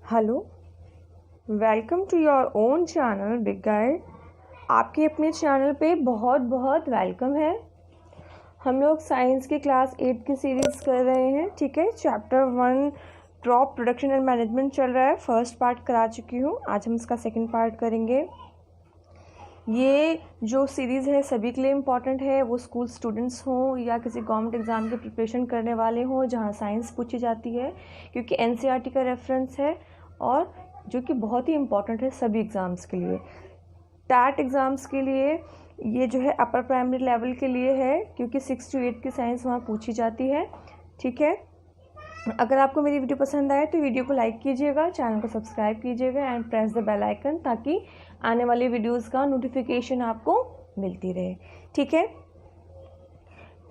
Hello, welcome to your own channel big guide. आपके अपने channel पे बहुत बहुत वेलकम है। हम लोग साइंस की क्लास 8 की सीरीज़ कर रहे हैं। ठीक है, chapter 1 crop production and management चल रहा है। फर्स्ट पार्ट करा चुकी हूँ, आज हम इसका सेकंड पार्ट करेंगे। ये जो सीरीज़ है सभी के लिए इम्पॉर्टेंट है, वो स्कूल स्टूडेंट्स हों या किसी गवर्नमेंट एग्ज़ाम की प्रिपरेशन करने वाले हों जहाँ साइंस पूछी जाती है, क्योंकि एनसीईआरटी का रेफरेंस है और जो कि बहुत ही इम्पॉर्टेंट है सभी एग्ज़ाम्स के लिए। टैट एग्ज़ाम्स के लिए ये जो है अपर प्राइमरी लेवल के लिए है, क्योंकि 6 to 8 की साइंस वहाँ पूछी जाती है। ठीक है, अगर आपको मेरी वीडियो पसंद आए तो वीडियो को लाइक कीजिएगा, चैनल को सब्सक्राइब कीजिएगा and press the bell icon, ताकि आने वाली वीडियोस का नोटिफिकेशन आपको मिलती रहे। ठीक है,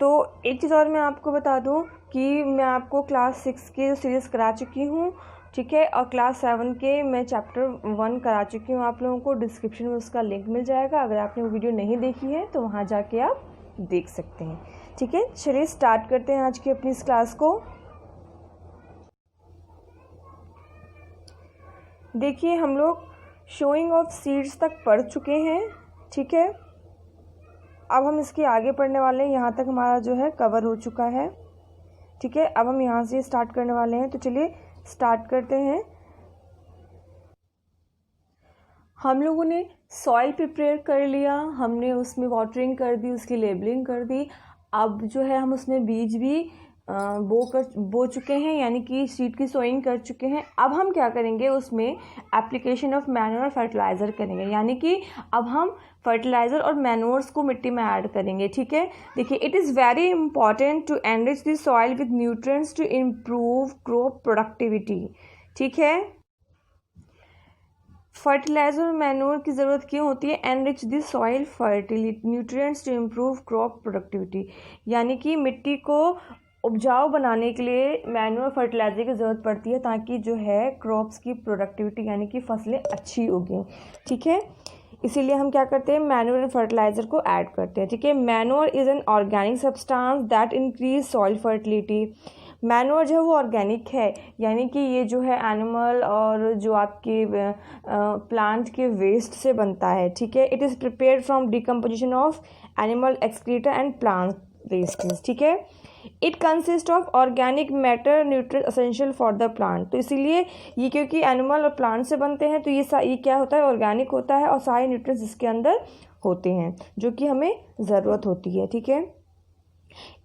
तो एक चीज़ और मैं आपको बता दूं कि मैं आपको क्लास 6 के सीरीज़ करा चुकी हूं। ठीक है, और क्लास 7 के मैं चैप्टर 1 करा चुकी हूं। आप लोगों को डिस्क्रिप्शन में उसका लिंक मिल जाएगा। अगर आपने वो वीडियो नहीं देखी है तो वहाँ जाके आप देख सकते हैं। ठीक है, चलिए स्टार्ट करते हैं आज की अपनी इस क्लास को। देखिए, हम लोग शोइंग ऑफ सीड्स तक पढ़ चुके हैं। ठीक है, अब हम इसके आगे पढ़ने वाले हैं। यहाँ तक हमारा जो है कवर हो चुका है। ठीक है, अब हम यहाँ से स्टार्ट करने वाले हैं, तो चलिए स्टार्ट करते हैं। हम लोगों ने सॉइल प्रिपेयर कर लिया, हमने उसमें वाटरिंग कर दी, उसकी लेबलिंग कर दी। अब जो है हम उसमें बीज भी बो चुके हैं, यानी कि सीड की सोइंग कर चुके हैं। अब हम क्या करेंगे, उसमें एप्लीकेशन ऑफ मैन्योर और फर्टिलाइज़र करेंगे, यानी कि अब हम फर्टिलाइज़र और मैन्योर्स को मिट्टी में ऐड करेंगे। ठीक है, देखिए, it is very important to enrich the soil with nutrients to improve crop productivity. ठीक है, फर्टिलाइजर और मैन्योर की ज़रूरत क्यों होती है? Enrich the soil fertility nutrients to improve crop productivity, यानी कि मिट्टी को उपजाऊ बनाने के लिए मैन्योर फर्टिलाइजर की ज़रूरत पड़ती है, ताकि जो है क्रॉप्स की प्रोडक्टिविटी यानी कि फसलें अच्छी उगें। ठीक है, इसीलिए हम क्या करते हैं, मैन्योर एंड फर्टिलाइज़र को ऐड करते हैं। ठीक है, manure is an organic substance that increase soil fertility. Manure जो है वो ऑर्गेनिक है, यानी कि ये जो है एनिमल और जो आपके प्लांट के वेस्ट से बनता है। ठीक है, it is prepared from decomposition of animal excreta and plant wastage. ठीक है, it consist of organic matter nutrients essential for the plant. तो इसीलिए ये, क्योंकि एनिमल और प्लांट से बनते हैं, तो ये क्या होता है, ऑर्गेनिक होता है और सारे न्यूट्रिएंट्स इसके अंदर होते हैं जो कि हमें ज़रूरत होती है। ठीक है,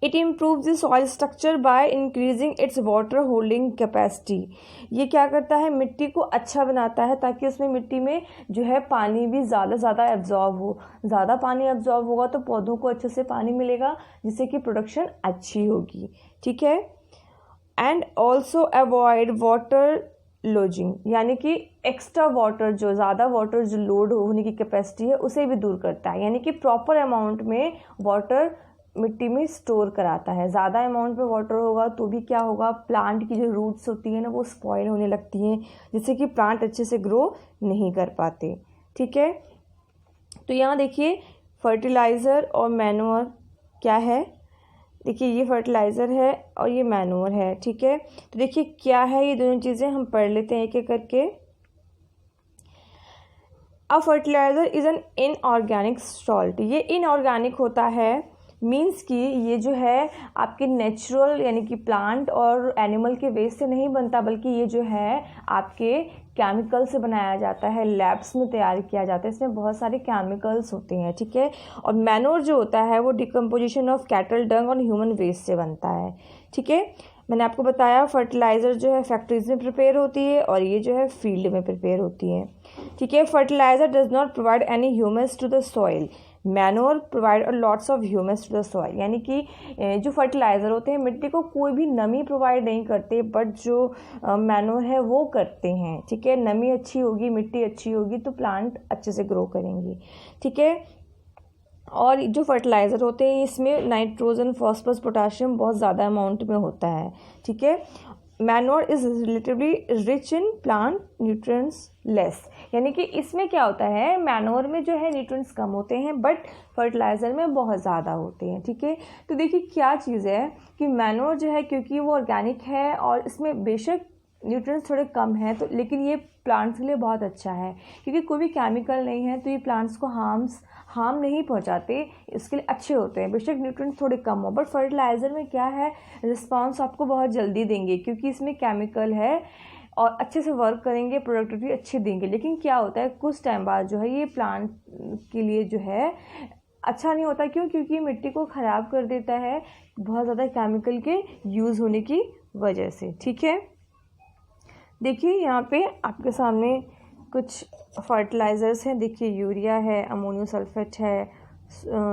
it improve the soil structure by increasing its water holding capacity. ये क्या करता है, मिट्टी को अच्छा बनाता है, ताकि उसमें मिट्टी में जो है पानी भी ज़्यादा एब्जॉर्ब हो। ज़्यादा पानी एब्जॉर्ब होगा तो पौधों को अच्छे से पानी मिलेगा, जिससे कि प्रोडक्शन अच्छी होगी। ठीक है, and also avoid water lodging, यानी कि एक्स्ट्रा वाटर, जो ज़्यादा वाटर जो लोड होने की कैपेसिटी है उसे भी दूर करता है, यानी कि प्रॉपर अमाउंट में वाटर मिट्टी में स्टोर कराता है। ज़्यादा अमाउंट में वाटर होगा तो भी क्या होगा, प्लांट की जो रूट्स होती है ना वो स्पॉइल होने लगती हैं, जिससे कि प्लांट अच्छे से ग्रो नहीं कर पाते। ठीक है, तो यहाँ देखिए फर्टिलाइज़र और मैन्योर क्या है। देखिए, ये फर्टिलाइज़र है और ये मैन्योर है। ठीक है, तो देखिए क्या है, ये दोनों चीज़ें हम पढ़ लेते हैं एक एक करके। A fertilizer is an inorganic salt. ये इनऑर्गेनिक होता है, मीन्स कि ये जो है आपके नेचुरल यानी कि प्लांट और एनिमल के वेस्ट से नहीं बनता, बल्कि ये जो है आपके केमिकल से बनाया जाता है, लैब्स में तैयार किया जाता है, इसमें बहुत सारे केमिकल्स होते हैं। ठीक है, और मैन्योर जो होता है वो डिकम्पोजिशन ऑफ कैटल डंग और ह्यूमन वेस्ट से बनता है। ठीक है, मैंने आपको बताया फर्टिलाइज़र जो है फैक्ट्रीज में प्रिपेयर होती है और ये जो है फील्ड में प्रिपेयर होती है। ठीक है, fertiliser does not provide any humus to the soil, manure provide lots of humus to the soil, यानी कि जो फर्टिलाइज़र होते हैं मिट्टी को कोई भी नमी प्रोवाइड नहीं करते, बट जो मैन्योर है वो करते हैं। ठीक है, नमी अच्छी होगी, मिट्टी अच्छी होगी तो प्लांट अच्छे से ग्रो करेंगे। ठीक है, और जो फर्टिलाइज़र होते हैं इसमें नाइट्रोजन, फॉस्फोरस, पोटाशियम बहुत ज़्यादा अमाउंट में होता है। ठीक है, manure is relatively rich in plant nutrients less, यानी कि इसमें क्या होता है, मैन्योर में जो है न्यूट्रिएंट्स कम होते हैं बट फर्टिलाइज़र में बहुत ज़्यादा होते हैं। ठीक है, तो देखिए क्या चीज़ है कि मैन्योर जो है, क्योंकि वो ऑर्गेनिक है और इसमें बेशक न्यूट्रिएंट्स थोड़े कम हैं, तो लेकिन ये प्लांट्स के लिए बहुत अच्छा है क्योंकि कोई भी केमिकल नहीं है, तो ये प्लांट्स को हार्म नहीं पहुंचाते, इसके लिए अच्छे होते हैं। बेशक न्यूट्रिएंट्स थोड़े कम हो, बट फर्टिलाइज़र में क्या है, रिस्पॉन्स आपको बहुत जल्दी देंगे क्योंकि इसमें केमिकल है और अच्छे से वर्क करेंगे, प्रोडक्टिविटी अच्छी देंगे। लेकिन क्या होता है, कुछ टाइम बाद जो है ये प्लांट के लिए जो है अच्छा नहीं होता। क्यों? क्योंकि मिट्टी को ख़राब कर देता है बहुत ज़्यादा केमिकल के यूज़ होने की वजह से। ठीक है, देखिए यहाँ पे आपके सामने कुछ फर्टिलाइज़र्स हैं। देखिए यूरिया है, अमोनियम सल्फेट है,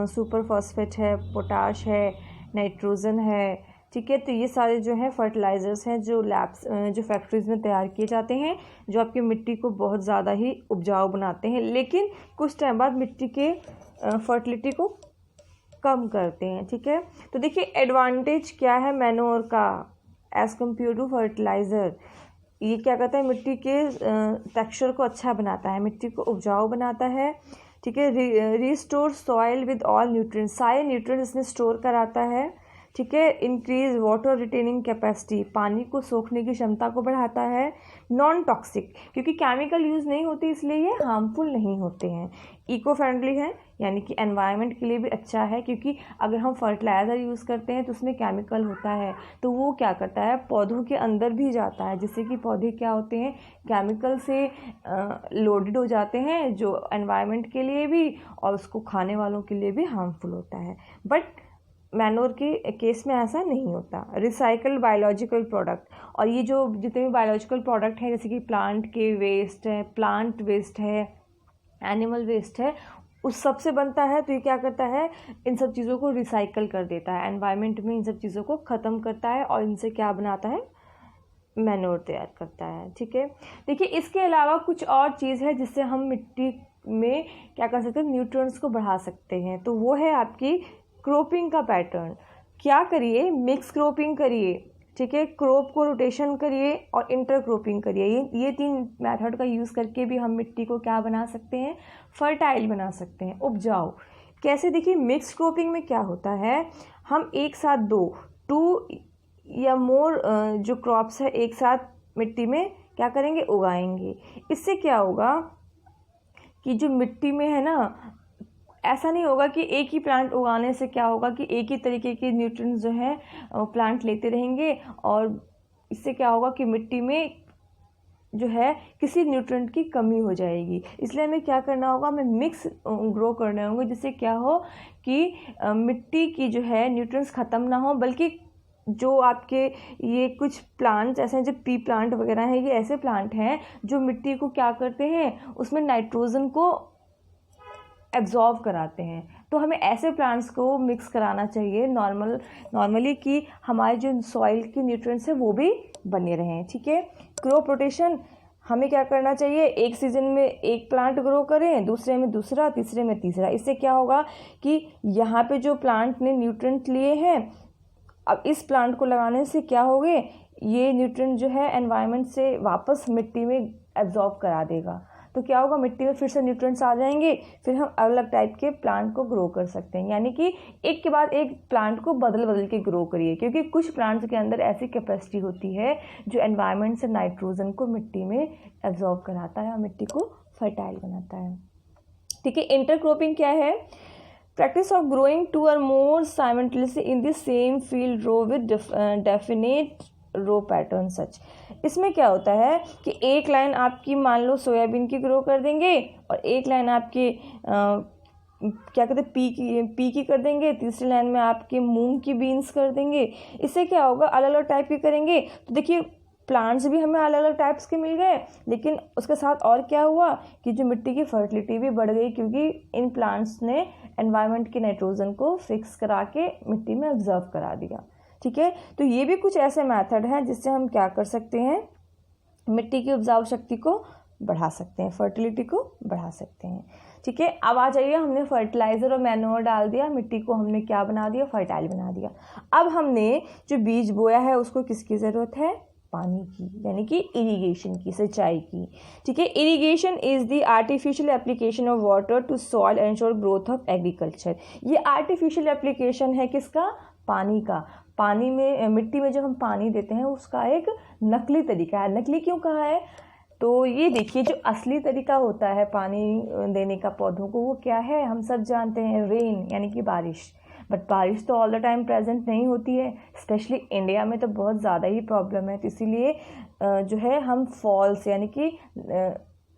सुपर फॉस्फेट है, पोटाश है, नाइट्रोजन है। ठीक है, तो ये सारे जो हैं फर्टिलाइज़र्स हैं जो लैब्स जो फैक्ट्रीज़ में तैयार किए जाते हैं, जो आपकी मिट्टी को बहुत ज़्यादा ही उपजाऊ बनाते हैं, लेकिन कुछ टाइम बाद मिट्टी के फर्टिलिटी को कम करते हैं। ठीक है, तो देखिए एडवांटेज क्या है मैन्योर का एज़ कम्पेयर टू फर्टिलाइज़र। ये क्या करता है, मिट्टी के टेक्सचर को अच्छा बनाता है, मिट्टी को उपजाऊ बनाता है। ठीक है, restore soil with all nutrients, सारे न्यूट्रिएंट्स इसमें स्टोर कराता है। ठीक है, इंक्रीज वाटर रिटेनिंग कैपेसिटी, पानी को सोखने की क्षमता को बढ़ाता है। नॉन टॉक्सिक, क्योंकि केमिकल यूज़ नहीं होते इसलिए ये हार्मफुल नहीं होते हैं। इको फ्रेंडली है, यानी कि एनवायरनमेंट के लिए भी अच्छा है, क्योंकि अगर हम फर्टिलाइज़र यूज़ करते हैं तो उसमें केमिकल होता है, तो वो क्या करता है, पौधों के अंदर भी जाता है, जिससे कि पौधे क्या होते हैं, केमिकल से लोडेड हो जाते हैं, जो एनवायरनमेंट के लिए भी और उसको खाने वालों के लिए भी हार्मफुल होता है। बट मैन्योर के केस में ऐसा नहीं होता। रिसाइकल बायोलॉजिकल प्रोडक्ट, और ये जो जितने भी बायोलॉजिकल प्रोडक्ट हैं, जैसे कि प्लांट के वेस्ट है, प्लांट वेस्ट है, एनिमल वेस्ट है, उस सब से बनता है, तो ये क्या करता है, इन सब चीज़ों को रिसाइकल कर देता है, एनवायरनमेंट में इन सब चीज़ों को ख़त्म करता है और इनसे क्या बनाता है, मैन्योर तैयार करता है। ठीक है, देखिए इसके अलावा कुछ और चीज़ है जिससे हम मिट्टी में क्या कर सकते हैं, न्यूट्रिएंट्स को बढ़ा सकते हैं, तो वो है आपकी क्रॉपिंग का पैटर्न। क्या करिए, मिक्स क्रॉपिंग करिए। ठीक है, क्रॉप को रोटेशन करिए और इंटर क्रॉपिंग करिए। ये 3 मेथड का यूज़ करके भी हम मिट्टी को क्या बना सकते हैं, फर्टाइल बना सकते हैं, उपजाऊ। कैसे, देखिए मिक्स क्रॉपिंग में क्या होता है, हम एक साथ 2 या मोर जो क्रॉप्स है एक साथ मिट्टी में क्या करेंगे, उगाएंगे। इससे क्या होगा कि जो मिट्टी में है ना, ऐसा नहीं होगा कि एक ही प्लांट उगाने से क्या होगा कि एक ही तरीके के न्यूट्रिएंट्स जो हैं प्लांट लेते रहेंगे, और इससे क्या होगा कि मिट्टी में जो है किसी न्यूट्रिएंट की कमी हो जाएगी। इसलिए हमें क्या करना होगा, हमें मिक्स ग्रो करने होंगे, जिससे क्या हो कि मिट्टी की जो है न्यूट्रिएंट्स ख़त्म ना हो, बल्कि जो आपके ये कुछ प्लांट्स ऐसे हैं, जो पी प्लांट वगैरह हैं, ये ऐसे प्लांट हैं जो मिट्टी को क्या करते हैं, उसमें नाइट्रोजन को एब्जॉर्व कराते हैं। तो हमें ऐसे प्लांट्स को मिक्स कराना चाहिए नॉर्मली कि हमारे जो सॉइल की न्यूट्रिएंट्स हैं वो भी बने रहें। ठीक है, क्रॉप रोटेशन, हमें क्या करना चाहिए, एक सीज़न में एक प्लांट ग्रो करें, दूसरे में दूसरा, तीसरे में तीसरा। इससे क्या होगा कि यहाँ पे जो प्लांट ने न्यूट्रिएंट लिए हैं, अब इस प्लांट को लगाने से क्या होगे, ये न्यूट्रिएंट जो है एनवायरनमेंट से वापस मिट्टी में एब्जॉर्ब करा देगा, तो क्या होगा, मिट्टी में फिर से न्यूट्रिएंट्स आ जाएंगे, फिर हम अलग टाइप के प्लांट को ग्रो कर सकते हैं। यानी कि एक के बाद एक प्लांट को बदल के ग्रो करिए, क्योंकि कुछ प्लांट्स के अंदर ऐसी कैपेसिटी होती है जो एनवायरनमेंट से नाइट्रोजन को मिट्टी में एब्जॉर्ब कराता है और मिट्टी को फर्टाइल बनाता है। ठीक है, इंटरक्रॉपिंग क्या है, practice of growing 2 or more simultaneously in the same field row with definite row pattern such. इसमें क्या होता है कि एक लाइन आपकी मान लो सोयाबीन की ग्रो कर देंगे, और एक लाइन आपके क्या कहते हैं पी की कर देंगे, तीसरी लाइन में आपके मूंग की बीन्स कर देंगे। इससे क्या होगा, अलग अलग टाइप की करेंगे, तो देखिए प्लांट्स भी हमें अलग अलग टाइप्स के मिल गए, लेकिन उसके साथ और क्या हुआ कि जो मिट्टी की फर्टिलिटी भी बढ़ गई, क्योंकि इन प्लांट्स ने एनवायरनमेंट के नाइट्रोजन को फिक्स करा के मिट्टी में ऑब्जर्व करा दिया। ठीक है, तो ये भी कुछ ऐसे मेथड हैं जिससे हम क्या कर सकते हैं, मिट्टी की उपजाऊ शक्ति को बढ़ा सकते हैं, फर्टिलिटी को बढ़ा सकते हैं। ठीक है, अब आ जाइए, हमने फर्टिलाइज़र और मैन्योर डाल दिया, मिट्टी को हमने क्या बना दिया, फर्टाइल बना दिया। अब हमने जो बीज बोया है उसको किसकी ज़रूरत है, पानी की, यानी कि इरिगेशन की, सिंचाई की। ठीक है, irrigation is the artificial application of water to soil and ensure growth of agriculture. ये आर्टिफिशियल एप्लीकेशन है किसका, पानी का। पानी में मिट्टी में जब हम पानी देते हैं उसका एक नकली तरीका है। नकली क्यों कहा है? तो ये देखिए, जो असली तरीका होता है पानी देने का पौधों को वो क्या है, हम सब जानते हैं, रेन यानी कि बारिश। बट बारिश तो ऑल द टाइम प्रेजेंट नहीं होती है, स्पेशली इंडिया में तो बहुत ज़्यादा ही प्रॉब्लम है। तो इसीलिए जो है हम फॉल्स यानी कि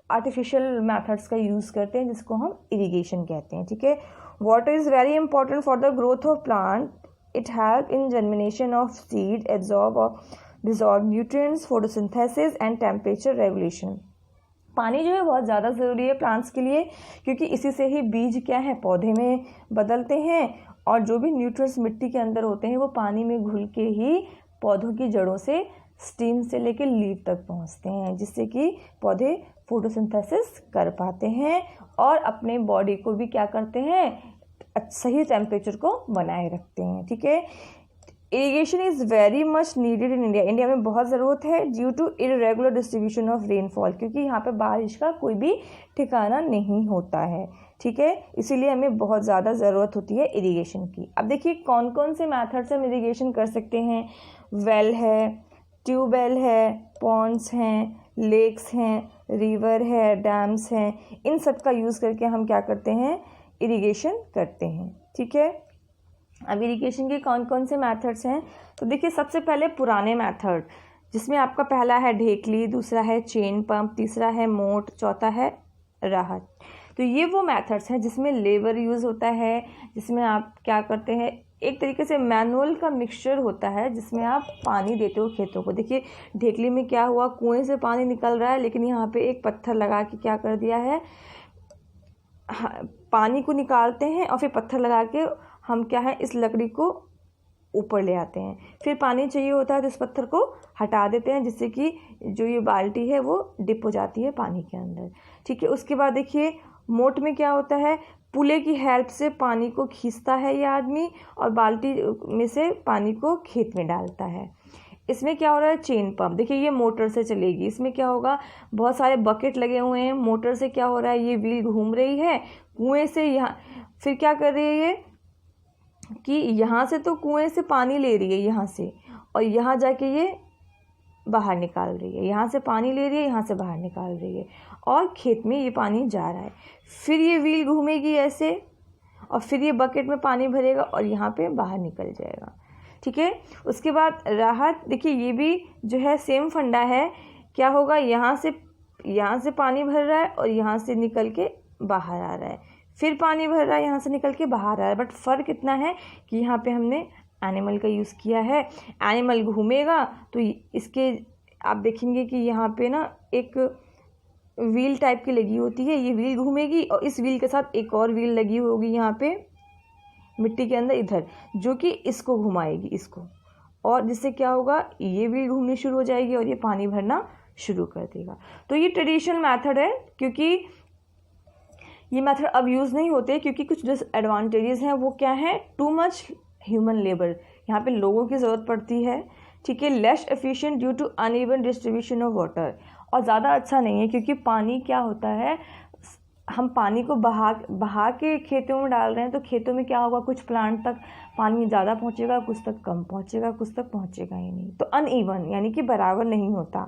आर्टिफिशियल मेथड्स का यूज़ करते हैं जिसको हम इरिगेशन कहते हैं। ठीक है, water is very important for the growth of plant. It help in germination of seed, absorb और dissolve nutrients, photosynthesis and temperature regulation. पानी जो है बहुत ज़्यादा ज़रूरी है प्लांट्स के लिए, क्योंकि इसी से ही बीज क्या है पौधे में बदलते हैं, और जो भी न्यूट्रिएंट्स मिट्टी के अंदर होते हैं वो पानी में घुल के ही पौधों की जड़ों से स्टीम से लेकर लीव तक पहुंचते हैं, जिससे कि पौधे फोटोसिंथेसिस कर पाते हैं और अपने बॉडी को भी क्या करते हैं, सही टेम्परेचर को बनाए रखते हैं। ठीक है, irrigation is very much needed in India. India में बहुत ज़रूरत है due to irregular distribution of rainfall, क्योंकि यहाँ पे बारिश का कोई भी ठिकाना नहीं होता है। ठीक है, इसीलिए हमें बहुत ज़्यादा ज़रूरत होती है इरिगेशन की। अब देखिए कौन कौन से मेथड से हम इरिगेशन कर सकते हैं। वेल है, ट्यूबवेल है, पॉन्ड्स हैं, लेक्स हैं, रिवर है, डैम्स हैं, इन सब का यूज़ करके हम क्या करते हैं, इरिगेशन करते हैं। ठीक है, अब इरिगेशन के कौन कौन से मेथड्स हैं, तो देखिए सबसे पहले पुराने मेथड, जिसमें आपका पहला है ढेकली, दूसरा है चेन पंप, तीसरा है मोट, चौथा है राहत। तो ये वो मेथड्स हैं जिसमें लेबर यूज़ होता है, जिसमें आप क्या करते हैं, एक तरीके से मैनुअल का मिक्सचर होता है जिसमें आप पानी देते हो खेतों को। देखिए ढेकली में क्या हुआ, कुएं से पानी निकल रहा है, लेकिन यहाँ पे एक पत्थर लगा के क्या कर दिया है, पानी को निकालते हैं और फिर पत्थर लगा के हम क्या है, इस लकड़ी को ऊपर ले आते हैं, फिर पानी चाहिए होता है तो इस पत्थर को हटा देते हैं, जिससे कि जो ये बाल्टी है वो डिप हो जाती है पानी के अंदर। ठीक है, उसके बाद देखिए मोट में क्या होता है, पुले की हेल्प से पानी को खींचता है ये आदमी और बाल्टी में से पानी को खेत में डालता है। इसमें क्या हो रहा है, चेन पंप, देखिए ये मोटर से चलेगी। इसमें क्या होगा, बहुत सारे बकेट लगे हुए हैं, मोटर से क्या हो रहा है, ये व्हील घूम रही है कुएं से, यहाँ फिर क्या कर रही है ये कि यहाँ से तो कुएं से पानी ले रही है यहाँ से, और यहाँ जाके ये बाहर निकाल रही है, यहाँ से पानी ले रही है, यहाँ से बाहर निकाल रही है, और खेत में ये पानी जा रहा है। फिर ये व्हील घूमेगी ऐसे और फिर ये बकेट में पानी भरेगा और यहाँ पे बाहर निकल जाएगा। ठीक है, उसके बाद राहत, देखिए ये भी जो है सेम फंडा है। क्या होगा, यहाँ से पानी भर रहा है और यहाँ से निकल के बाहर आ रहा है, फिर पानी भर रहा है, यहाँ से निकल के बाहर आ रहा है। बट फ़र्क इतना है कि यहाँ पे हमने एनिमल का यूज़ किया है। एनिमल घूमेगा तो इसके आप देखेंगे कि यहाँ पे ना एक व्हील टाइप की लगी होती है, ये व्हील घूमेगी और इस व्हील के साथ एक और व्हील लगी होगी यहाँ पे मिट्टी के अंदर इधर, जो कि इसको घुमाएगी इसको, और जिससे क्या होगा, ये व्हील घूमनी शुरू हो जाएगी और ये पानी भरना शुरू कर देगा। तो ये ट्रेडिशनल मेथड है, क्योंकि ये मेथड अब यूज़ नहीं होते क्योंकि कुछ डिसएडवांटेजेस हैं। वो क्या है, टू मच ह्यूमन लेबर, यहाँ पे लोगों की ज़रूरत पड़ती है। ठीक है, less efficient due to uneven distribution of water, और ज़्यादा अच्छा नहीं है क्योंकि पानी क्या होता है, हम पानी को बहा के खेतों में डाल रहे हैं, तो खेतों में क्या होगा, कुछ प्लांट तक पानी ज़्यादा पहुँचेगा, कुछ तक कम पहुँचेगा, कुछ तक पहुँचेगा ही नहीं। तो अनइवन यानी कि बराबर नहीं होता।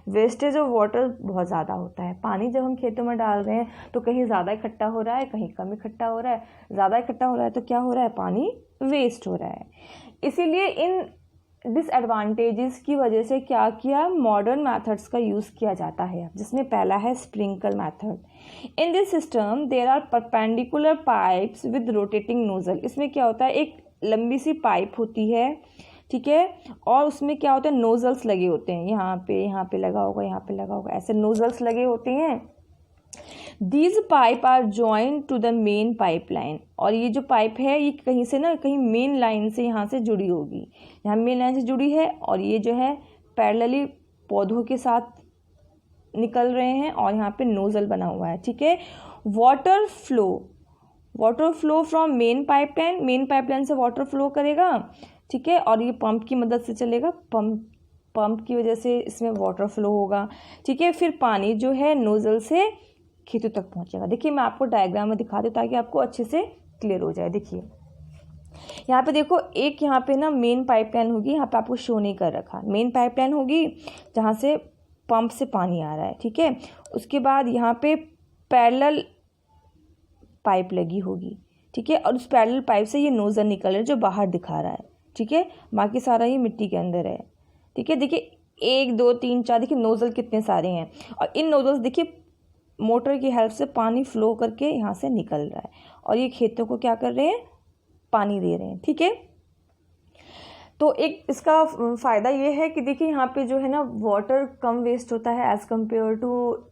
वेस्टेज ऑफ वाटर बहुत ज़्यादा होता है। पानी जब हम खेतों में डाल रहे हैं तो कहीं ज़्यादा इकट्ठा हो रहा है, कहीं कम इकट्ठा हो रहा है। ज़्यादा इकट्ठा हो रहा है तो क्या हो रहा है, पानी वेस्ट हो रहा है। इसीलिए इन डिसएडवांटेजेस की वजह से क्या किया, मॉडर्न मेथड्स का यूज़ किया जाता है, जिसमें पहला है sprinkle method. In this system there are perpendicular pipes with rotating nozzle. इसमें क्या होता है, एक लंबी सी पाइप होती है, ठीक है, और उसमें क्या होता है, नोजल्स लगे होते हैं, यहाँ पे लगा होगा, यहाँ पे लगा होगा, ऐसे नोजल्स लगे होते हैं। These pipe are joint to the main pipe line, और ये जो पाइप है ये कहीं से ना कहीं मेन लाइन से यहाँ से जुड़ी होगी, यहाँ मेन लाइन से जुड़ी है, और ये जो है पैरेलली पौधों के साथ निकल रहे हैं और यहाँ पे नोजल बना हुआ है। ठीक है, water flow from main pipeline से वाटर फ्लो करेगा। ठीक है, और ये पंप की मदद से चलेगा, पंप की वजह से इसमें वाटर फ्लो होगा। ठीक है, फिर पानी जो है नोजल से खेतों तक पहुंचेगा। देखिए मैं आपको डायग्राम में दिखा दूँ ताकि आपको अच्छे से क्लियर हो जाए। देखिए यहाँ पे देखो एक यहाँ पे ना मेन पाइपलाइन होगी, यहाँ पे आपको शो नहीं कर रखा, मेन पाइपलाइन होगी जहाँ से पंप से पानी आ रहा है, ठीक है। उसके बाद यहाँ पे पैरेलल पाइप लगी होगी, ठीक है, और उस पैरेलल पाइप से ये नोज़ल निकल रहा है जो बाहर दिखा रहा है, ठीक है। बाकी सारा ये मिट्टी के अंदर है, ठीक है। देखिए 1 2 3 4, देखिए नोज़ल कितने सारे हैं, और इन नोज़ल्स देखिए मोटर की हेल्प से पानी फ्लो करके यहाँ से निकल रहा है, और ये खेतों को क्या कर रहे हैं, पानी दे रहे हैं, ठीक है। तो एक इसका फ़ायदा ये है कि देखिए यहाँ पे जो है ना वाटर कम वेस्ट होता है एज़ कम्पेयर टू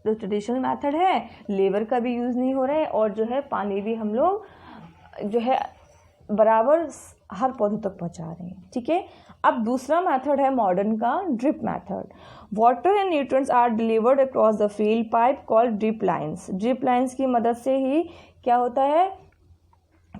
जो ट्रेडिशनल मेथड है, लेबर का भी यूज़ नहीं हो रहा है, और जो है पानी भी हम लोग जो है बराबर हर पौधों तक पहुँचा रहे हैं, ठीक है। अब दूसरा मेथड है मॉडर्न का drip method. Water and nutrients are delivered across the field pipe called drip lines. Drip lines की मदद से ही क्या होता है,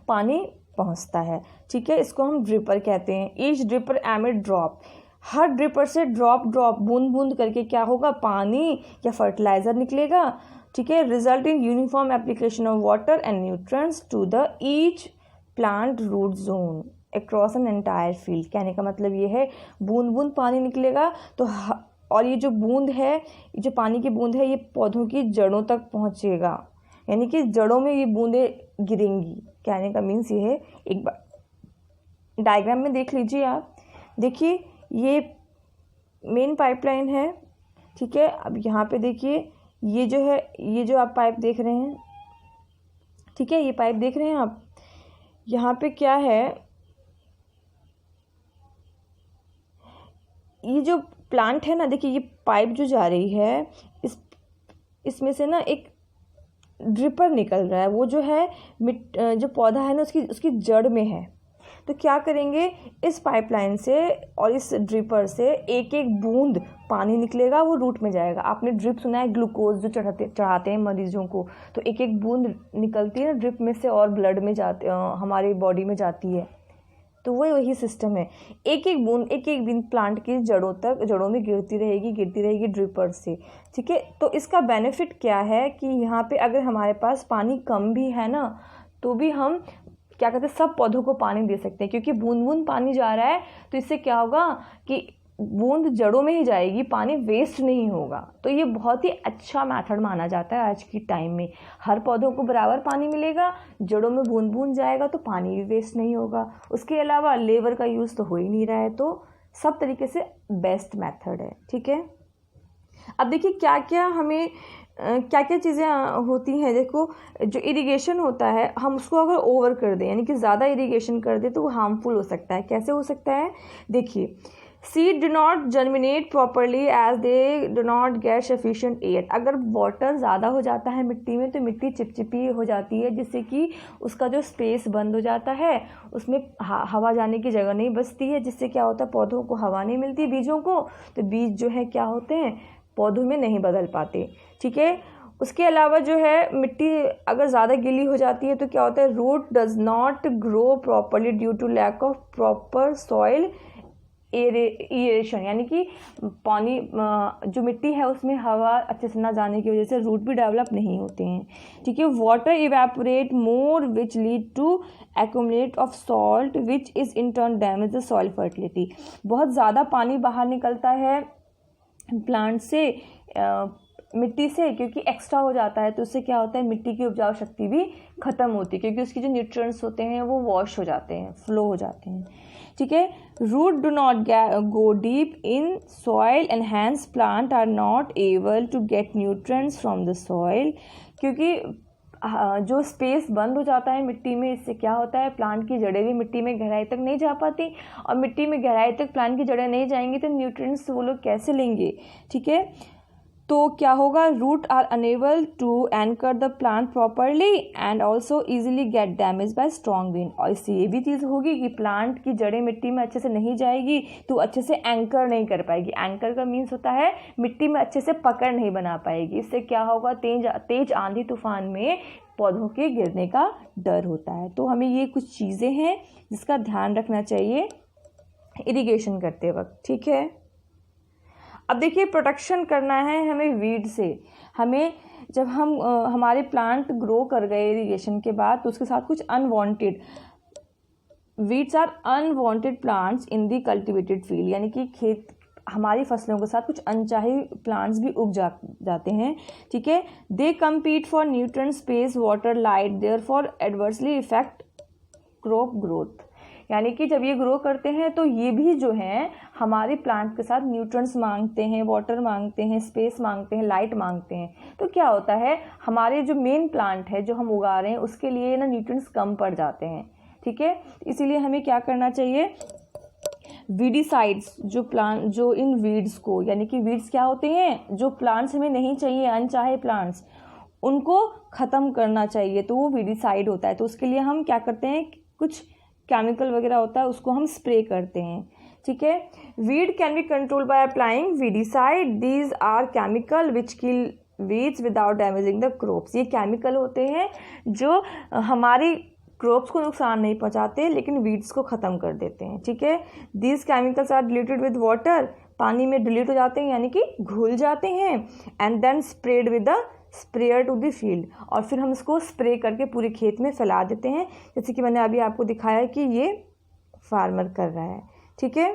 पानी पहुंचता है, ठीक है। इसको हम ड्रिपर कहते हैं। ईच ड्रिपर एमिट ड्रॉप, हर ड्रिपर से ड्रॉप ड्रॉप बूंद बूंद करके क्या होगा, पानी या फर्टिलाइजर निकलेगा, ठीक है। Result in uniform application of water and nutrients to the each plant root zone across an entire field. कहने का मतलब ये है बूंद बूंद पानी निकलेगा तो और ये जो बूंद है, जो पानी की बूंद है, ये पौधों की जड़ों तक पहुँचेगा, यानी कि जड़ों में ये बूंदें गिरेंगी। कहने का मीन्स ये है, एक बार डायग्राम में देख लीजिए आप, देखिए ये मेन पाइपलाइन है, ठीक है। अब यहाँ पे देखिए ये जो है, ये जो आप पाइप देख रहे हैं, ठीक है, ये पाइप देख रहे हैं आप, यहाँ पे क्या है, ये जो प्लांट है ना, देखिए ये पाइप जो जा रही है, इसमें से ना एक ड्रिपर निकल रहा है, वो जो है जो पौधा है ना उसकी जड़ में है। तो क्या करेंगे, इस पाइपलाइन से और इस ड्रिपर से एक एक बूंद पानी निकलेगा, वो रूट में जाएगा। आपने ड्रिप सुना है, ग्लूकोज जो चढ़ाते हैं मरीजों को, तो एक एक बूंद निकलती है ना ड्रिप में से और ब्लड में जाते, हमारी बॉडी में जाती है। तो वही सिस्टम है, एक एक बूंद प्लांट की जड़ों में गिरती रहेगी ड्रिपर से, ठीक है। तो इसका बेनिफिट क्या है कि यहाँ पे अगर हमारे पास पानी कम भी है ना, तो भी हम क्या कहते हैं, सब पौधों को पानी दे सकते हैं, क्योंकि बूंद बूंद पानी जा रहा है। तो इससे क्या होगा कि बूंद जड़ों में ही जाएगी, पानी वेस्ट नहीं होगा। तो ये बहुत ही अच्छा मेथड माना जाता है आज की टाइम में। हर पौधों को बराबर पानी मिलेगा, जड़ों में बूंद बूंद जाएगा, तो पानी भी वेस्ट नहीं होगा। उसके अलावा लेबर का यूज़ तो हो ही नहीं रहा है, तो सब तरीके से बेस्ट मेथड है, ठीक है। अब देखिए क्या क्या चीज़ें होती हैं। देखो जो इरिगेशन होता है, हम उसको अगर ओवर कर दें, यानी कि ज़्यादा इरिगेशन कर दें, तो वो हार्मफुल हो सकता है। कैसे हो सकता है, देखिए seed do not germinate properly as they do not get sufficient air. अगर वाटर ज़्यादा हो जाता है मिट्टी में, तो मिट्टी चिपचिपी हो जाती है, जिससे कि उसका जो स्पेस बंद हो जाता है, उसमें हवा जाने की जगह नहीं बचती है, जिससे क्या होता है, पौधों को हवा नहीं मिलती, बीजों को, तो बीज जो है क्या होते हैं, पौधों में नहीं बदल पाते, ठीक है। उसके अलावा जो है मिट्टी अगर ज़्यादा गीली हो जाती है, तो क्या होता है, root does not grow properly due to lack of proper soil aeration, यानी कि पानी जो मिट्टी है उसमें हवा अच्छे से ना जाने की वजह से रूट भी डेवलप नहीं होते हैं, ठीक है। Water evaporate more which lead to accumulate of salt which is in turn damage the soil fertility. बहुत ज़्यादा पानी बाहर निकलता है प्लांट से, मिट्टी से, क्योंकि एक्स्ट्रा हो जाता है, तो उससे क्या होता है, मिट्टी की उपजाऊ शक्ति भी ख़त्म होती है, क्योंकि उसकी जो न्यूट्रिएंट्स होते हैं वो वॉश हो जाते हैं, फ्लो हो जाते हैं, ठीक है। Root do not go deep in soil and hence plant are not able to get nutrients from the soil. क्योंकि जो स्पेस बंद हो जाता है मिट्टी में, इससे क्या होता है, प्लांट की जड़ें भी मिट्टी में गहराई तक नहीं जा पाती, और मिट्टी में गहराई तक प्लांट की जड़ें नहीं जाएंगी तो न्यूट्रिएंट्स वो लोग कैसे लेंगे, ठीक है। तो क्या होगा, root are unable to anchor the plant properly and also easily get damage by strong wind. और इससे ये भी चीज़ होगी कि प्लांट की जड़ें मिट्टी में अच्छे से नहीं जाएगी, तो अच्छे से एंकर नहीं कर पाएगी। एंकर का मीन्स होता है मिट्टी में अच्छे से पकड़ नहीं बना पाएगी। इससे क्या होगा, तेज आंधी तूफान में पौधों के गिरने का डर होता है। तो हमें ये कुछ चीज़ें हैं जिसका ध्यान रखना चाहिए इरिगेशन करते वक्त, ठीक है। अब देखिए प्रोटेक्शन करना है हमें वीड से। हमें जब हमारे प्लांट ग्रो कर गए इरिगेशन के बाद, तो उसके साथ कुछ unwanted weeds are unwanted plants in the cultivated field, यानी कि खेत हमारी फसलों के साथ कुछ अनचाहे प्लांट्स भी उग जाते हैं, ठीक है। दे compete for nutrient, space, water, light, therefore adversely effect crop growth, यानी कि जब ये ग्रो करते हैं तो ये भी जो हैं हमारे प्लांट के साथ न्यूट्रिएंट्स मांगते हैं, वाटर मांगते हैं, स्पेस मांगते हैं, लाइट मांगते हैं। तो क्या होता है, हमारे जो मेन प्लांट है जो हम उगा रहे हैं उसके लिए ना न्यूट्रिएंट्स कम पड़ जाते हैं, ठीक है। इसीलिए हमें क्या करना चाहिए, वीडिसाइड्स जो इन वीड्स को, यानी कि वीड्स क्या होते हैं, जो प्लांट्स हमें नहीं चाहिए, अनचाहे प्लांट्स, उनको ख़त्म करना चाहिए, तो वो वीडिसाइड होता है। तो उसके लिए हम क्या करते हैं, कुछ केमिकल वगैरह होता है उसको हम स्प्रे करते हैं, ठीक है। Weed can be control by applying weedicide, these are chemical which kill weeds without damaging the crops. ये केमिकल होते हैं जो हमारी क्रॉप्स को नुकसान नहीं पहुंचाते लेकिन वीड्स को ख़त्म कर देते हैं, ठीक है। These chemicals are diluted with water, पानी में डिल्यूट हो जाते हैं यानी कि घुल जाते हैं, and then spread with the sprayer to the field, और फिर हम इसको स्प्रे करके पूरे खेत में फैला देते हैं, जैसे कि मैंने अभी आपको दिखाया कि ये फार्मर कर रहा है, ठीक है।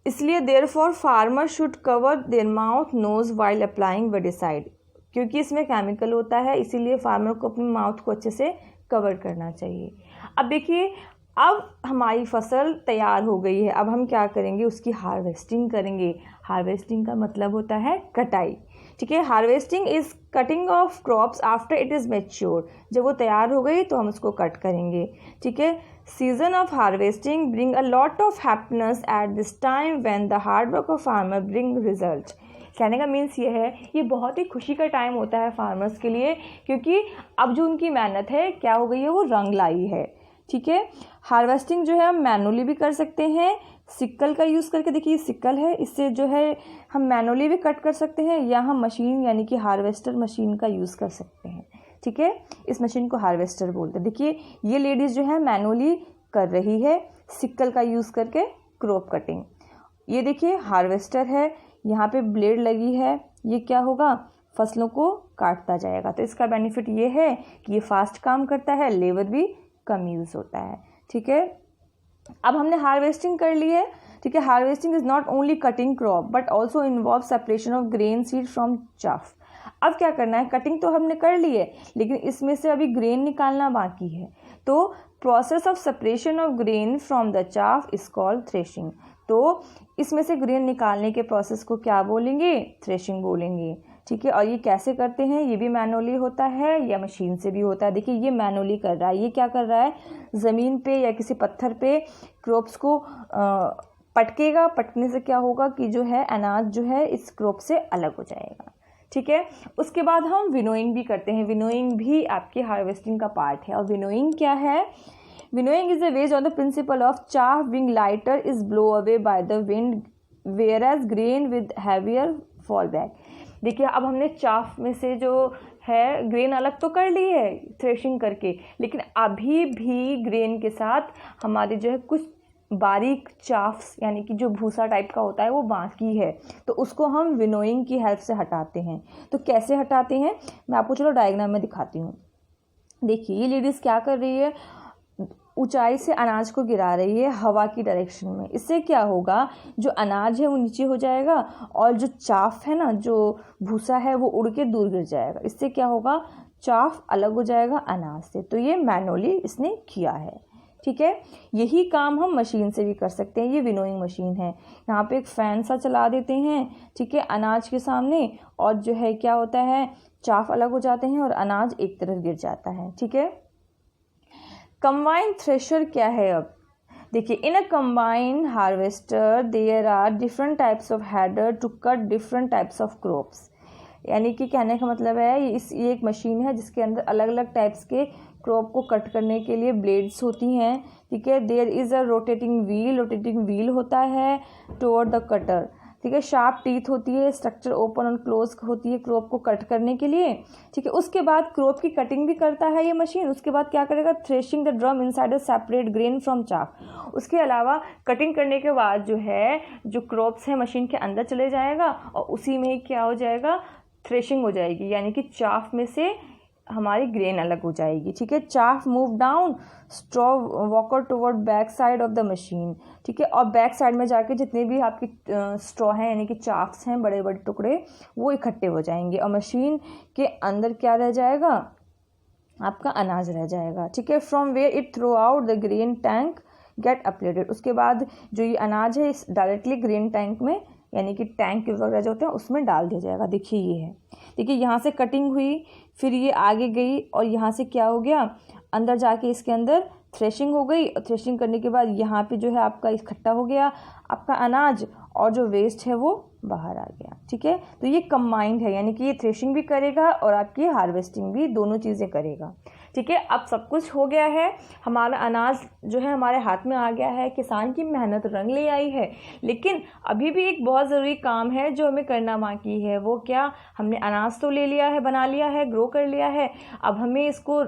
इसलिए therefore farmer should cover their mouth nose while applying weedicide, क्योंकि इसमें केमिकल होता है इसीलिए फार्मर को अपने माउथ को अच्छे से कवर करना चाहिए। अब देखिए, अब हमारी फसल तैयार हो गई है, अब हम क्या करेंगे, उसकी हार्वेस्टिंग करेंगे। हार्वेस्टिंग का मतलब होता है कटाई, ठीक है। Harvesting is cutting of crops after it is mature, जब वो तैयार हो गई तो हम उसको कट करेंगे, ठीक है। Season of harvesting bring a lot of happiness at this time when the hard work of farmer bring result. कहने का मीन्स ये है, ये बहुत ही खुशी का टाइम होता है फार्मर्स के लिए, क्योंकि अब जो उनकी मेहनत है क्या हो गई है, वो रंग लाई है, ठीक है। हार्वेस्टिंग जो है हम मैनुअली भी कर सकते हैं, सिक्कल का यूज़ करके, देखिए सिक्कल है, इससे जो है हम मैनुअली भी कट कर सकते हैं, या हम मशीन यानी कि हार्वेस्टर मशीन का यूज़ कर सकते हैं, ठीक है। इस मशीन को हार्वेस्टर बोलते हैं। देखिए ये लेडीज़ जो है मैनुअली कर रही है सिक्कल का यूज़ करके क्रॉप कटिंग। ये देखिए हार्वेस्टर है, यहाँ पे ब्लेड लगी है, ये क्या होगा, फसलों को काटता जाएगा। तो इसका बेनिफिट ये है कि ये फास्ट काम करता है, लेबर भी कम यूज़ होता है, ठीक है। अब हमने हार्वेस्टिंग कर ली है, ठीक है। Harvesting is not only cutting crop but also involve separation of grain seed from chaff. अब क्या करना है, कटिंग तो हमने कर ली है लेकिन इसमें से अभी ग्रेन निकालना बाकी है, तो process of separation of grain from the chaff is called threshing. तो इसमें से ग्रेन निकालने के प्रोसेस को क्या बोलेंगे, थ्रेशिंग बोलेंगे, ठीक है। और ये कैसे करते हैं, ये भी मैनुअली होता है या मशीन से भी होता है। देखिए ये मैनुअली कर रहा है, ये क्या कर रहा है, ज़मीन पे या किसी पत्थर पे क्रॉप्स को पटकेगा, पटकने से क्या होगा कि जो है अनाज जो है इस क्रॉप से अलग हो जाएगा, ठीक है। उसके बाद हम विनोइंग भी करते हैं, विनोइंग भी आपके हार्वेस्टिंग का पार्ट है। और विनोइंग क्या है, winnowing is a based on the principle of chaff being lighter is blow away by the wind whereas grain with heavier fall back। देखिए अब हमने चाफ में से जो है ग्रेन अलग तो कर ली है थ्रेशिंग करके, लेकिन अभी भी ग्रेन के साथ हमारे जो है कुछ बारीक चाफ्स यानी कि जो भूसा टाइप का होता है वो बाकी है, तो उसको हम विनोइंग की हेल्प से हटाते हैं। तो कैसे हटाते हैं मैं आपको चलो डायग्राम में दिखाती हूँ। देखिए ये लेडीज़ क्या कर रही है, ऊंचाई से अनाज को गिरा रही है हवा की डायरेक्शन में। इससे क्या होगा, जो अनाज है वो नीचे हो जाएगा और जो चाफ है ना, जो भूसा है वो उड़ के दूर गिर जाएगा। इससे क्या होगा, चाफ अलग हो जाएगा अनाज से। तो ये मैनुअली इसने किया है, ठीक है। यही काम हम मशीन से भी कर सकते हैं। ये विनोइंग मशीन है, यहाँ पे एक फैन सा चला देते हैं, ठीक है, अनाज के सामने, और जो है क्या होता है, चाफ अलग हो जाते हैं और अनाज एक तरफ गिर जाता है, ठीक है। कंबाइन थ्रेशर क्या है, अब देखिए in a combine harvester there are different types of header to cut different types of crops. यानी कि कहने का मतलब है ये एक मशीन है जिसके अंदर अलग अलग टाइप्स के क्रॉप को कट करने के लिए ब्लेड्स होती हैं, ठीक है। There is a rotating wheel होता है टुवर्ड द कटर, ठीक है। शार्प टीथ होती है, स्ट्रक्चर ओपन और क्लोज होती है क्रॉप को कट करने के लिए, ठीक है। उसके बाद क्रॉप की कटिंग भी करता है ये मशीन। उसके बाद क्या करेगा, threshing the drum inside a separate grain from chaff. उसके अलावा कटिंग करने के बाद जो है जो क्रॉप्स है मशीन के अंदर चले जाएगा और उसी में ही क्या हो जाएगा, थ्रेशिंग हो जाएगी, यानी कि चाफ में से हमारी ग्रेन अलग हो जाएगी, ठीक है। Chaff move down, straw walker toward back side of the machine, ठीक है। और बैक साइड में जाके जितने भी आपके स्ट्रॉ हैं यानी कि चाफ्स हैं, बड़े बड़े टुकड़े, वो इकट्ठे हो जाएंगे और मशीन के अंदर क्या रह जाएगा, आपका अनाज रह जाएगा, ठीक है। From where it through out the grain tank get uploaded, उसके बाद जो ये अनाज है इस डायरेक्टली ग्रेन टैंक में यानी कि टैंक वगैरह जो होते हैं उसमें डाल दिया जाएगा। देखिए ये है, देखिए यहाँ से कटिंग हुई, फिर ये आगे गई और यहाँ से क्या हो गया, अंदर जाके इसके अंदर थ्रेशिंग हो गई और थ्रेशिंग करने के बाद यहाँ पे जो है आपका इकट्ठा हो गया आपका अनाज और जो वेस्ट है वो बाहर आ गया, ठीक है। तो ये कंबाइंड है यानी कि ये थ्रेशिंग भी करेगा और आपकी हार्वेस्टिंग भी, दोनों चीज़ें करेगा, ठीक है। अब सब कुछ हो गया है, हमारा अनाज जो है हमारे हाथ में आ गया है, किसान की मेहनत रंग ले आई है। लेकिन अभी भी एक बहुत ज़रूरी काम है जो हमें करना बाकी है। वो क्या, हमने अनाज तो ले लिया है, बना लिया है, ग्रो कर लिया है, अब हमें इसको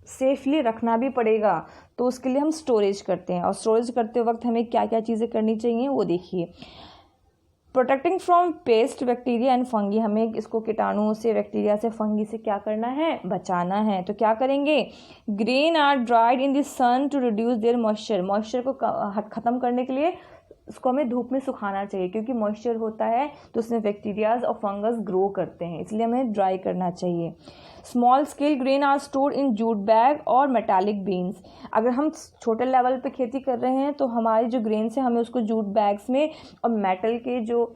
सेफली रखना भी पड़ेगा। तो उसके लिए हम स्टोरेज करते हैं और स्टोरेज करते वक्त हमें क्या क्या चीज़ें करनी चाहिए वो देखिए। Protecting from paste, bacteria and fungi, हमें इसको कीटाणुओं से, बैक्टीरिया से, फंगी से क्या करना है, बचाना है। तो क्या करेंगे, grain are dried in the sun to reduce their moisture, moisture को ख़त्म करने के लिए उसको हमें धूप में सुखाना चाहिए, क्योंकि मॉइस्चर होता है तो उसमें बैक्टीरियाज और फंगस ग्रो करते हैं, इसलिए हमें ड्राई करना चाहिए। Small scale grain are stored in jute bag और मेटालिक बीन्स, अगर हम छोटे लेवल पे खेती कर रहे हैं तो हमारी जो ग्रेन्स है हमें उसको जूट बैग्स में और मेटल के जो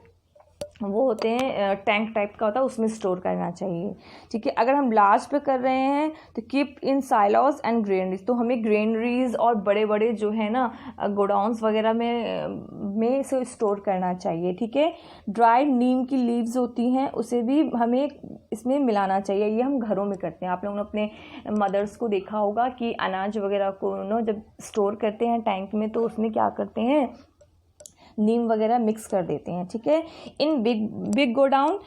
वो होते हैं टैंक टाइप का होता है उसमें स्टोर करना चाहिए, ठीक है। अगर हम लार्ज पे कर रहे हैं तो keep in silos and granaries, तो हमें ग्रेनरीज और बड़े बड़े जो है ना गोडाउंस वगैरह में इसे स्टोर करना चाहिए, ठीक है। ड्राइड नीम की लीव्स होती हैं उसे भी हमें इसमें मिलाना चाहिए, ये हम घरों में करते हैं। आप लोगों ने अपने मदर्स को देखा होगा कि अनाज वगैरह को जब स्टोर करते हैं टैंक में तो उसमें क्या करते हैं, नीम वगैरह मिक्स कर देते हैं, ठीक है। In big godown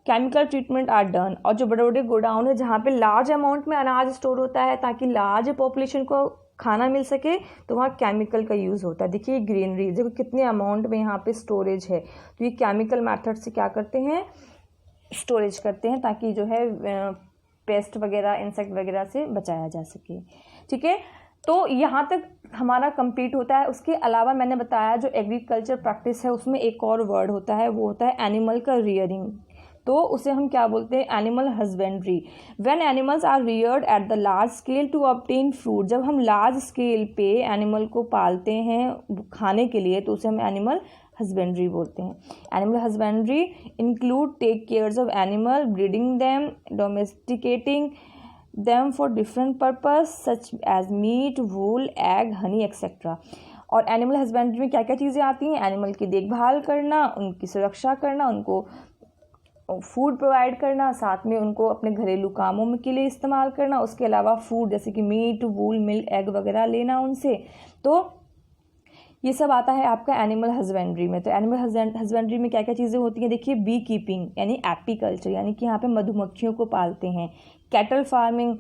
chemical treatment are done, और जो बड़े बड़े गोडाउन है जहाँ पे लार्ज अमाउंट में अनाज स्टोर होता है ताकि लार्ज पॉपुलेशन को खाना मिल सके तो वहाँ केमिकल का यूज़ होता है। देखिए ग्रीनरी देखो कितने अमाउंट में यहाँ पे स्टोरेज है, तो ये केमिकल मेथड से क्या करते हैं, स्टोरेज करते हैं ताकि जो है पेस्ट वगैरह, इंसेक्ट वगैरह से बचाया जा सके, ठीक है। तो यहाँ तक हमारा कंप्लीट होता है। उसके अलावा मैंने बताया जो एग्रीकल्चर प्रैक्टिस है उसमें एक और वर्ड होता है, वो होता है एनिमल का रियरिंग, तो उसे हम क्या बोलते हैं, animal husbandry. When animals are reared at the large scale to obtain food, जब हम लार्ज स्केल पे एनिमल को पालते हैं खाने के लिए तो उसे हम एनिमल हस्बेंड्री बोलते हैं। Animal husbandry include take cares of animal, breeding them, domesticating them for different purpose such as meat, wool, egg, honey etc. और एनिमल हस्बेंड्री में क्या क्या चीज़ें आती हैं, एनिमल की देखभाल करना, उनकी सुरक्षा करना, उनको फूड प्रोवाइड करना, साथ में उनको अपने घरेलू कामों में के लिए इस्तेमाल करना, उसके अलावा फूड जैसे कि मीट, वूल, मिल्क, एग वगैरह लेना उनसे, तो ये सब आता है आपका एनिमल हस्बेंड्री में। तो एनिमल हस्बेंड्री में क्या क्या चीज़ें होती हैं, देखिए बी कीपिंग यानी एपीकल्चर यानी कि यहाँ पे मधुमक्खियों को पालते हैं, कैटल फार्मिंग,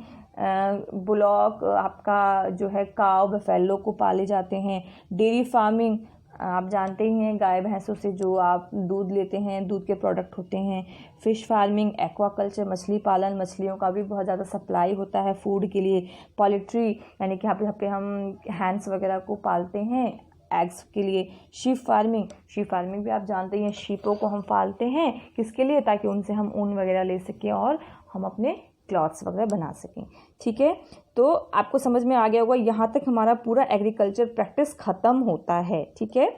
बुलॉक आपका जो है काव बफेलो को पाले जाते हैं, डेयरी फार्मिंग आप जानते ही हैं गाय भैंसों से जो आप दूध लेते हैं, दूध के प्रोडक्ट होते हैं, फ़िश फार्मिंग, एक्वाकल्चर मछली पालन, मछलियों का भी बहुत ज़्यादा सप्लाई होता है फूड के लिए, पोल्ट्री यानी कि यहाँ पे हम हैंड्स वगैरह को पालते हैं एग्स के लिए, शीप फार्मिंग भी आप जानते हैं, शीपों को हम पालते हैं किसके लिए, ताकि उनसे हम ऊन वगैरह ले सकें और हम अपने क्लॉथ्स वगैरह बना सकें, ठीक है। तो आपको समझ में आ गया होगा, यहाँ तक हमारा पूरा एग्रीकल्चर प्रैक्टिस ख़त्म होता है, ठीक है।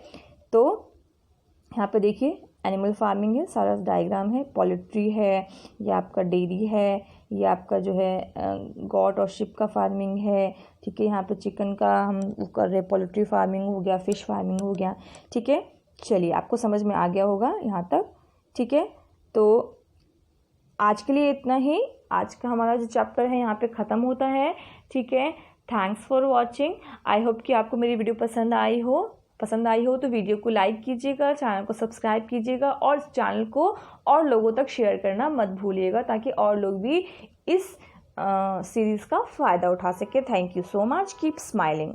तो यहाँ पे देखिए एनिमल फार्मिंग है, सारा डायग्राम है, पोल्ट्री है, या आपका डेयरी है, या आपका जो है गॉट और शिप का फार्मिंग है, ठीक है। यहाँ पे चिकन का हम कर रहे हैं, पोल्ट्री फार्मिंग हो गया, फ़िश फार्मिंग हो गया, ठीक है। चलिए आपको समझ में आ गया होगा यहाँ तक, ठीक है। तो आज के लिए इतना ही, आज का हमारा जो चैप्टर है यहाँ पे ख़त्म होता है, ठीक है। Thanks for watching. I hope कि आपको मेरी वीडियो पसंद आई हो तो वीडियो को लाइक कीजिएगा, चैनल को सब्सक्राइब कीजिएगा और चैनल को और लोगों तक शेयर करना मत भूलिएगा ताकि और लोग भी इस सीरीज़ का फ़ायदा उठा सके। Thank you so much, keep smiling.